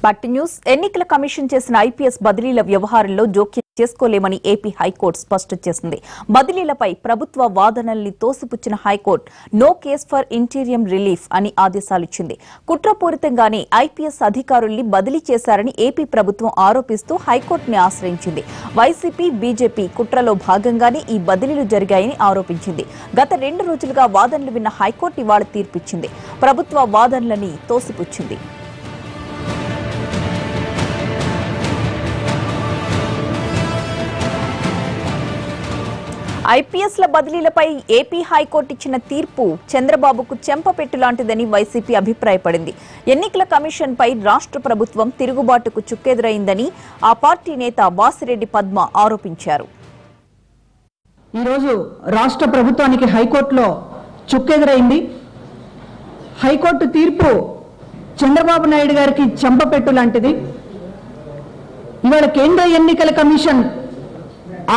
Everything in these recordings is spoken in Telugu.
పార్టీ న్యూస్ ఎన్నికల కమిషన్ చేసిన ఐపీఎస్ బదిలీల వ్యవహారంలో జోక్యం చేసుకోలేమని ఏపీ హైకోర్టు స్పష్టం చేసింది. బదిలీలపై ప్రభుత్వ వాదనల్ని తోసిపుచ్చిన high court no case for interim relief అని ఆదేశాలిచ్చింది. కుట్రపూరితంగానే ఐపీఎస్ అధికారుల్ని బదిలీ చేశారని ఏపీ ప్రభుత్వం ఆరోపిస్తూ హైకోర్టుని ఆశ్రయించింది. వైసీపీ బీజేపీ కుట్రలో భాగంగానే ఈ బదిలీలు జరిగాయని ఆరోపించింది. గత 2 రోజులుగా వాదనలు విన్న హైకోర్టు ఇవాళ తీర్పిచ్చింది. ప్రభుత్వ వాదనలని తోసిపుచ్చింది. ఐపీఎస్ల బదిలీలపై ఏపీ హైకోర్టు ఇచ్చిన తీర్పు చంద్రబాబుకు చెంపపెట్టు లాంటిదని వైసీపీ అభిప్రాయపడింది. ఎన్నికల కమిషన్ పై రాష్ట్ర ప్రభుత్వం తిరుగుబాటుకు చుక్కెదురైందని ఆ పార్టీ నేత వాసిరెడ్డి పద్మ ఆరోపించారు. ఈరోజు రాష్ట్ర ప్రభుత్వానికి హైకోర్టులో చుక్కెదురైంది. హైకోర్టు తీర్పు చంద్రబాబు నాయుడు గారికి చెంపపెట్టు లాంటిది. ఇవాళ కేంద్ర ఎన్నికల కమిషన్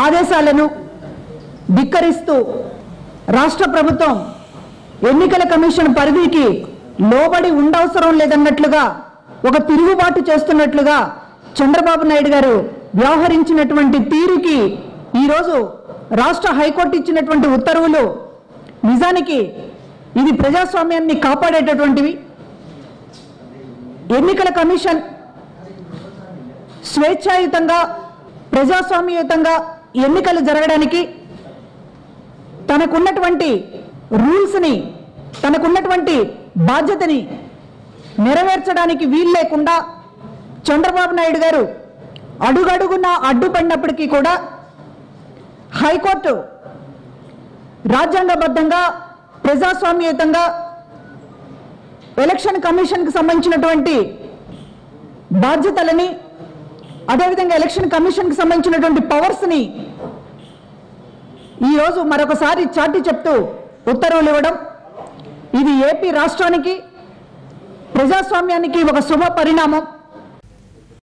ఆదేశాలను ధిక్కరిస్తూ రాష్ట్ర ప్రభుత్వం ఎన్నికల కమిషన్ పరిధికి లోబడి ఉండవసరం లేదన్నట్లుగా ఒక తిరుగుబాటు చేస్తున్నట్లుగా చంద్రబాబు నాయుడు గారు వ్యవహరించినటువంటి తీరుకి ఈరోజు రాష్ట్ర హైకోర్టు ఇచ్చినటువంటి ఉత్తర్వులు నిజానికి ఇది ప్రజాస్వామ్యాన్ని కాపాడేటటువంటివి. ఎన్నికల కమిషన్ స్వేచ్ఛాయుతంగా ప్రజాస్వామ్యయుతంగా ఎన్నికలు జరగడానికి తనకున్నటువంటి రూల్స్ని తనకున్నటువంటి బాధ్యతని నెరవేర్చడానికి వీలు లేకుండా చంద్రబాబు నాయుడు గారు అడుగడుగునా అడ్డుపడినప్పటికీ కూడా హైకోర్టు రాజ్యాంగబద్ధంగా ప్రజాస్వామ్యయుతంగా ఎలక్షన్ కమిషన్కి సంబంధించినటువంటి బాధ్యతలని అదేవిధంగా ఎలక్షన్ కమిషన్కి సంబంధించినటువంటి పవర్స్ని ఈరోజు మరొకసారి చాటి చెప్తూ ఉత్తర్వులు ఇవ్వడం ఇది ఏపీ రాష్ట్రానికి ప్రజాస్వామ్యానికి ఒక శుభ పరిణామం.